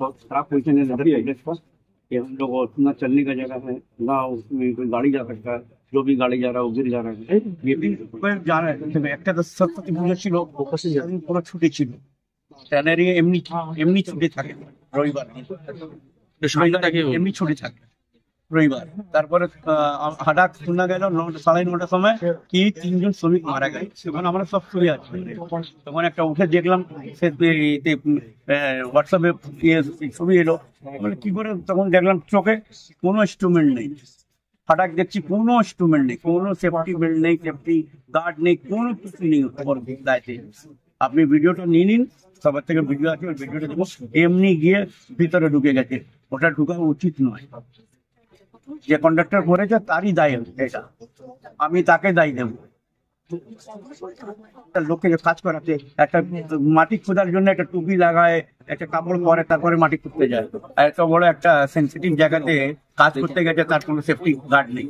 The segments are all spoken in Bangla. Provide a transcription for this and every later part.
बहुत खराब पोजिशन है नगर एड्रेस पर कि हम लोग ना चलने का जगह है ना उसमें कोई गाड़ी जा सकता है, जो भी गाड़ी जा रहा है वो गिर जा रहा है। ये भी जा रहा है একটা তো সরস্বতী পুজো ছিল, পুরো ছুটি ছিল, ট্যানারি এমনি ছুটি থাকে রবিবার এমনি ছুটি থাকে রবিবার। তারপরে হঠাৎ শোনা গেল 9:30 সময় কি 3 জন শ্রমিক মারা গেছে। তখন আমরা সব শুয়ে আছি, তখন একটা উঠে দেখলাম হোয়াটসঅ্যাপে ছবি এলো, কি করে তখন দেখলাম চোখে কোনো ইনস্ট্রুমেন্ট নেই। হঠাৎ দেখছি কোনো ইনস্ট্রুমেন্ট নেই, কোনো সেফটি বেল্ট নেই, সেফটি গার্ড নেই, কোনো কিছু নেই দায়িত্বে। আপনি ভিডিওটা নিয়ে নিন, সবার থেকে ভিডিও আছে, ওই ভিডিওটা দেখুন। এমনি গিয়ে ভিতরে ঢুকে গেছে, ওটা ঢুকা উচিত নয়। যে কন্ডাক্টর করেছে তারই দায় এটা, আমি তাকে দায়ী দেবো। লোককে কাজ করাতে একটা মাটি খোঁজার জন্য একটা টুপি লাগায়, একটা কাপড় পরে, তারপরে মাটি খুঁজতে যায়। এত বড় একটা সেন্সিটিভ জায়গাতে কাজ করতে গেছে, তার কোনো সেফটি গার্ড নেই।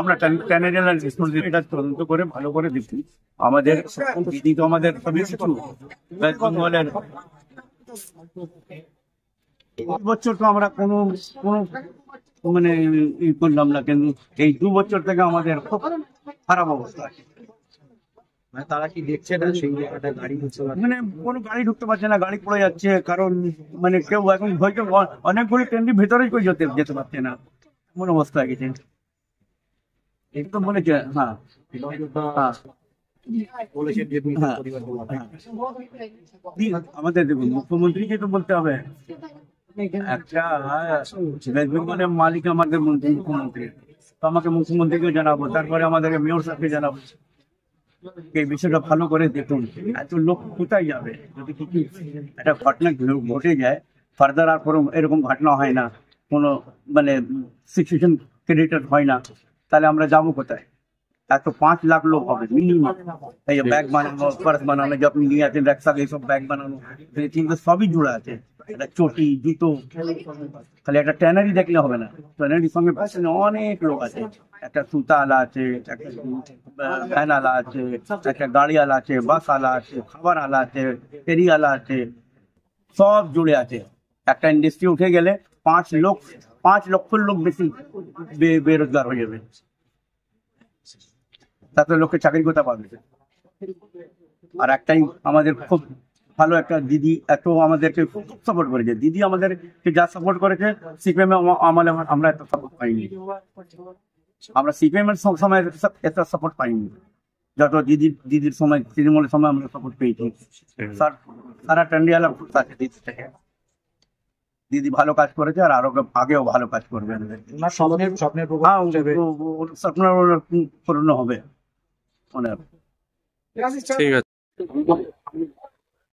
আমরা ট্যানারিয়াল এটা তদন্ত করে ভালো করে দেখি। আমাদের দিদি তো আমাদের সবই কিছু বেঙ্গলের বছর তো আমরা কোনো মানে ই করলাম না, কিন্তু এই 2 বছর থেকে আমাদের খুব খারাপ অবস্থা আছে। তারা কি দেখছে না সেই জায়গাটা গাড়ি ঢুকছে, মানে কোনো গাড়ি ঢুকতে পারছে না, গাড়ি পড়ে যাচ্ছে, কারণ মানে কেউ এখন হয়তো অনেকগুলি ট্রেনটি ভেতরেই কেউ যেতে পারছে না, এমন অবস্থা হয়ে গেছে। এই তো বলেছে, হ্যাঁ আমাদের দেখুন মুখ্যমন্ত্রীকে তো বলতে হবে, একটা ওয়েস্ট বেঙ্গলের মালিক আমাদের মুখ্যমন্ত্রী, তো আমাকে মুখ্যমন্ত্রীকে জানাবো, তারপরে আমাদেরকে মেয়র সাহেবকে জানাবো। এই বিষয়টা ভালো করে দেখুন, এত লোক কোথায় যাবে? যদি কিছু একটা ঘটনা ঘটে যায়, ফার্দার আর কোনো এরকম ঘটনা হয় না, কোনো মানে সিচুয়েশন ক্রিয়েটেড হয় না, তাহলে আমরা যাবো কোথায়? এত 5 লাখ লোক হবে মিনিমাম। এই ব্যাগ বানানো, পার্স বানানো, যখন নিয়ে আছেন ব্যাগসাক, এইসব ব্যাগ বানানো, কিন্তু সবই জুড়ে আছে। একটা চটি, জুতো, খালি একটা ট্যানারি দেখলে হবে না, ট্যানারির সঙ্গে অনেক লোক আছে। একটা সুতা আলা আছে, একটা ভ্যান আলা আছে, একটা গাড়ি আলা আছে, বাস আলা আছে, খাবার আলা আছে, ফেরি আলা আছে, সব জুড়ে আছে। একটা ইন্ডাস্ট্রি উঠে গেলে 5 লক্ষ লোক বেশি বেরোজগার হয়ে যাবে, তাতে লোককে চাকরি করতে পারবে। আর একটাই আমাদের খুব ভালো একটা দিদি এত আমাদেরকে খুব সাপোর্ট করেছে, দিদি আমাদেরকে যা সাপোর্ট করেছে সিপিএম আমলে আমরা এত সাপোর্ট পাইনি। আমরা সিপিএম এর সময় এত সাপোর্ট পাইনি যত দিদির সময়, তৃণমূলের সময় আমরা সাপোর্ট পেয়েছি। সারা টান্ডিয়ালা আছে দিদি থেকে, দিদি ভালো কাজ করেছে, আর আরো আগেও ভালো কাজ করবে। স্বপ্নের স্বপ্ন পূর্ণ হবে। ঠিক আছে,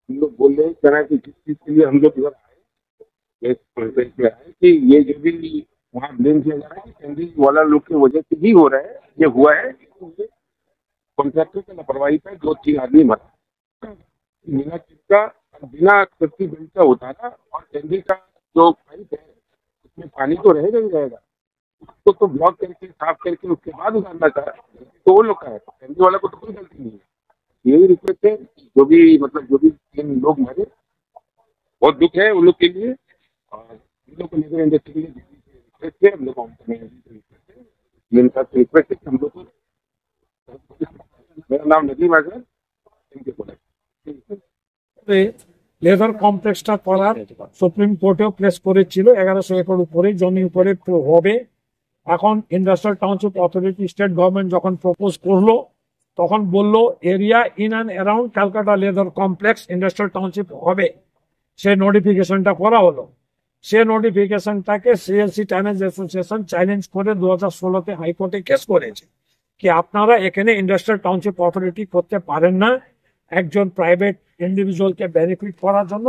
हम लोग बोल रहे हैं कि जिस चीज के लिए हम लोग इधर आए कि ये जो भी वहाँ ब्लेम किया जा रहा है कि टेंडरिंग वाला लोग की वजह से ही हो रहा है, ये हुआ है। कॉन्ट्रैक्टर की लापरवाही पे 2-3 आदमी मरा, बिना सेफ्टी बेल्ट का होता था। और टेंडरिंग का जो पाइप है उसमें पानी तो रहेगा ही रहेगा, उसको तो ब्लॉक करके साफ करके उसके बाद उतारना चाहिए, तो वो लोग का है। टेंडरिंग वाला को तो कोई गलती नहीं है। यही रिक्वेस्ट है, जो भी 3 लोग मरे, बहुत दुख है उन लोग के लिए। और इन लोग को लेकर इंडस्ट्री के लिए रिक्वेस्ट है, हम लोग रिक्वेस्ट है हम लोग को। मेरा नाम नदीम आजम, इनके बोला লেদার কমপ্লেক্সটা করার সুপ্রিম কোর্টেও প্লেস করেছিল, 1100 একর উপরে জমি উপরে হবে। এখন industrial township authority, state government যখন প্রপোজ করলো, তখন বললো area in and around Calcutta leather complex industrial township হবে। সে নোটিফিকেশনটা করা হলো, সে নোটিফিকেশনটাকে সিএলসি ট্যানেজ অ্যাসোসিয়েশন চ্যালেঞ্জ করে 2016-তে হাইকোর্টে কেস করেছে কি আপনারা এখানে ইন্ডাস্ট্রিয়াল টাউনশিপ অথরিটি করতে পারেন না, একজন প্রাইভেট ইন্ডিভিজুয়ালকে বেনিফিট করার জন্য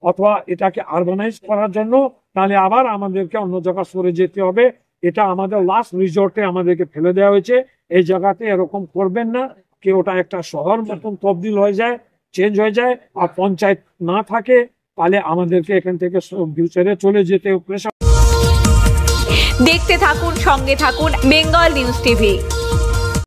অথবা এটাকে আরবানাইজ করার জন্য, তাহলে আবার আমাদেরকে অন্য জায়গায় সরে যেতে হবে। এটা আমাদের লাস্ট রিজোর্টে আমাদেরকে ফেলে দেওয়া হয়েছে, এই জায়গাতে এরকম করবেন না। কি ওটা একটা শহর মতন তবদিল হয়ে যায়, চেঞ্জ হয়ে যায়, আর পঞ্চায়েত না থাকে, তাহলে আমাদেরকে এখান থেকে ফিউচারে চলে যেতে। দেখতে থাকুন, সঙ্গে থাকুন বেঙ্গল নিউজ টিভি।